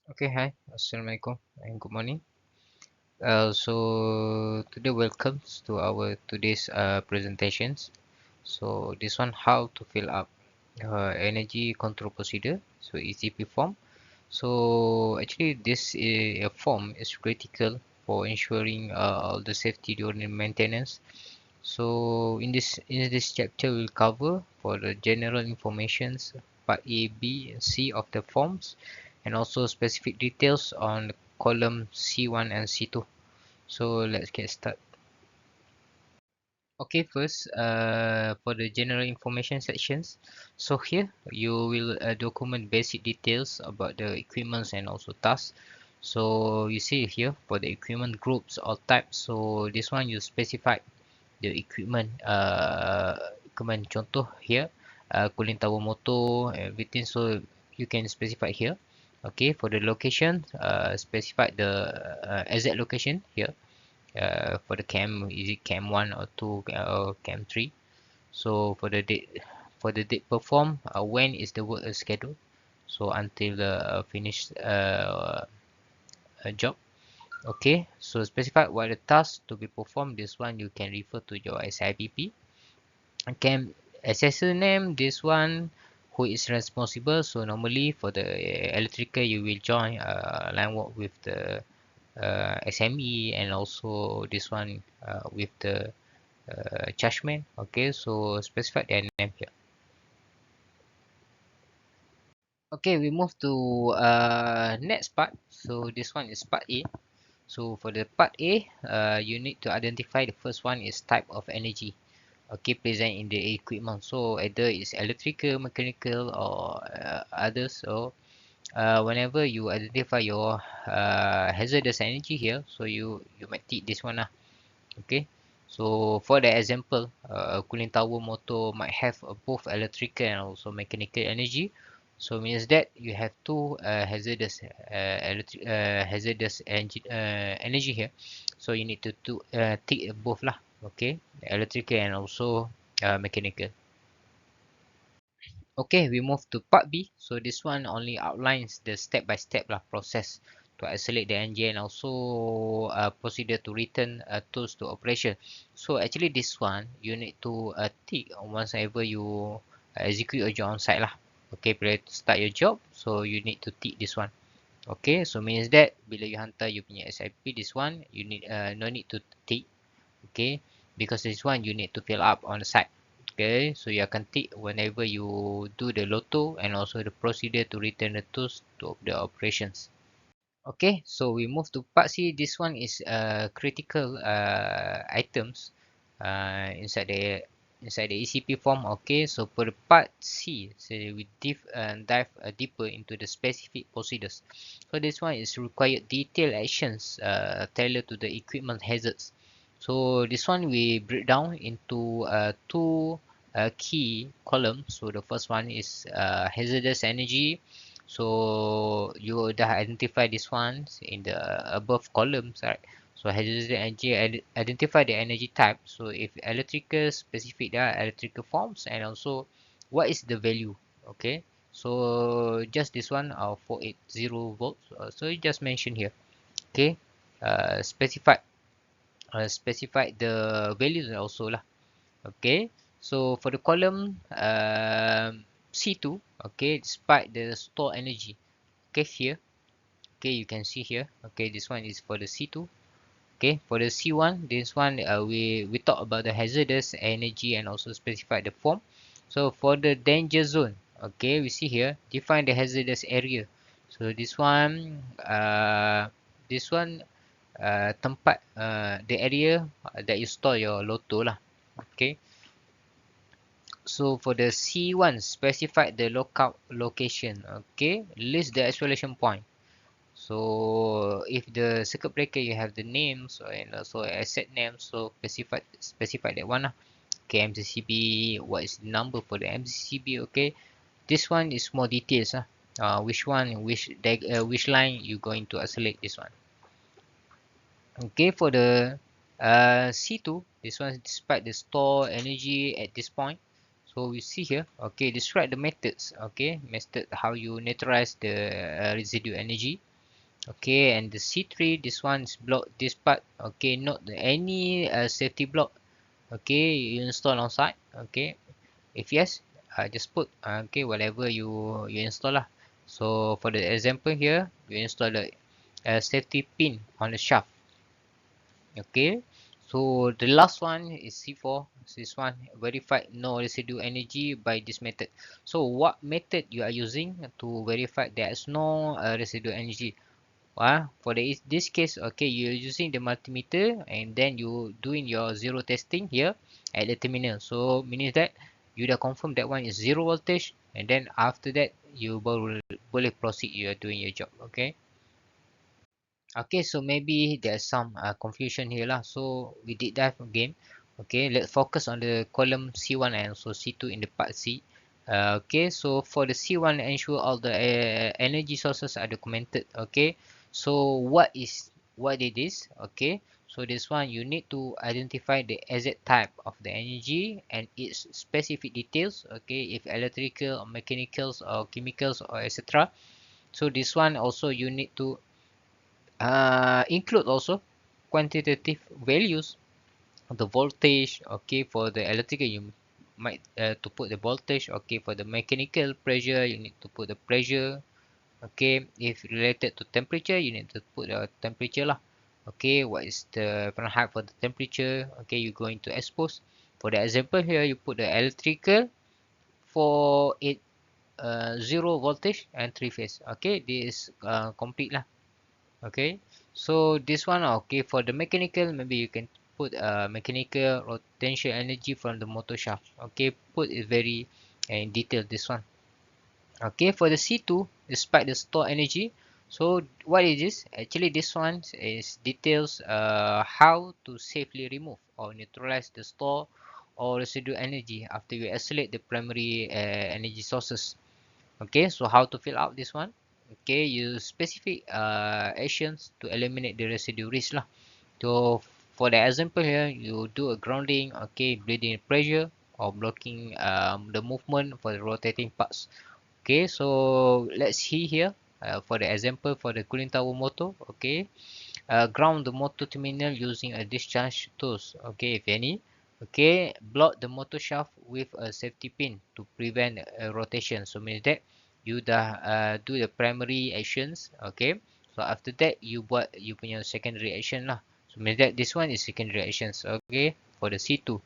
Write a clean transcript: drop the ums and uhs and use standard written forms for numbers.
Okay, hi, Assalamualaikum and good morning. So today welcomes to our today's presentations. So this one how to fill up energy control procedure, so ECP form. So actually this form is critical for ensuring all the safety during maintenance. So in this chapter we'll cover for the general informations part A, B, and C of the forms and also specific details on column C1 and C2. So let's get started. Okay, first for the general information sections. So here you will document basic details about the equipments and also tasks. So you see here for the equipment groups or types. So this one you specify the equipment contoh here cooling tower motor everything, so you can specify here. Okay, for the location specify the exact location here for the cam, is it cam 1 or 2 or cam 3. So for the date perform, when is the work scheduled, so until the finished job. Okay, so specify what the task to be performed. This one you can refer to your SIBP. Can assessor name, this one who is responsible. So normally for the electrical you will join line work with the SME and also this one with the chargeman. Okay, so specify their name here. Okay, we move to next part. So this one is part A. So for the part A, you need to identify the first one is type of energy. Okay, present in the equipment. So either it's electrical, mechanical, or others. So whenever you identify your hazardous energy here, so you might tick this one lah. Okay. So for the example, a cooling tower motor might have both electrical and also mechanical energy. So means that you have two hazardous energy here. So you need to tick both lah. Okay, electrical and also mechanical. Okay, we move to part B. So this one only outlines the step-by-step lah process to isolate the engine and also procedure to return tools to operation. So actually this one you need to tick once ever you execute your job on site lah. Okay, prior to start your job, so you need to tick this one. Okay, so means that bila you hantar you punya SIP, this one you need no need to tick. Okay, because this one you need to fill up on the site. Okay, so you akan tick whenever you do the lotto and also the procedure to return the tools to the operations. Okay, so we move to part C. This one is critical items inside the ECP form. Okay, so for the part C, so we dive deeper into the specific procedures. So this one is required detailed actions tailored to the equipment hazards. So this one we break down into two key columns. So the first one is hazardous energy. So you dah identify this ones in the above columns, right? So hazardous energy, identify the energy type. So if electrical, specific there are electrical forms and also what is the value. Okay, so just this one 480 volts. So you just mention here. Okay, specify specify the values also lah. Okay, so for the column C2, okay, despite the store energy. Okay, here, okay, you can see here. Okay, this one is for the C2. Okay, for the C1, this one we talk about the hazardous energy and also specify the form. So for the danger zone, okay, we see here define the hazardous area. So this one tempat the area that you store your lotto lah. Okay, so for the C1, specify the lockout location. Okay, list the isolation point. So if the circuit breaker you have the names and also asset names, so specify that one lah. Okay, MCCB, what is the number for the MCCB? Okay, this one is more details lah. Which one, which line you going to isolate this one. Okay, for the C2, this one is despite the store energy at this point. So we see here, okay, describe the methods, okay, method how you neutralize the residue energy. Okay, and the C3, this one is block this part. Okay, not any safety block. Okay, you install on site. Okay, if yes, just put okay whatever you install lah. So for the example here, you install the safety pin on the shaft. Okay, so the last one is C4. This one verified no residue energy by this method. So what method you are using to verify there is no residue energy? For this case, okay, you're using the multimeter and then you doing your zero testing here at the terminal. So means that you dah confirm that one is zero voltage, and then after that you boleh proceed, you are doing your job. Okay. Okay, so maybe there's some confusion here lah. So we did dive again. Okay, let's focus on the column C1 and also C2 in the part C. Okay, so for the C1, ensure all the energy sources are documented. Okay, so what it is? Okay, so this one you need to identify the exact type of the energy and its specific details. Okay, if electrical or mechanicals or chemicals or etc. So this one also you need to include also quantitative values of the voltage. Okay, for the electrical you might to put the voltage. Okay, for the mechanical pressure you need to put the pressure. Okay, if related to temperature you need to put the temperature lah. Okay, what is the Fahrenheit for the temperature? Okay, you're going to expose. For the example here, you put the electrical for it 0 voltage and 3 phase. Okay, this complete lah. Okay, so this one, okay, for the mechanical maybe you can put mechanical rotation energy from the motor shaft. Okay, put it very in detail this one. Okay, for the C2, despite the store energy, so what is this? Actually this one is details how to safely remove or neutralize the store or residue energy after you isolate the primary energy sources. Okay, so how to fill out this one? Okay, use specific actions to eliminate the residue risk lah. So for the example here, you do a grounding, okay, bleeding pressure or blocking the movement for the rotating parts. Okay, so let's see here for the example for the cooling tower motor. Okay, ground the motor terminal using a discharge tools. Okay, if any. Okay, block the motor shaft with a safety pin to prevent rotation. So means that you dah do the primary actions. Okay, so after that you buat you punya secondary action lah. So means that this one is secondary actions. Okay, for the C2.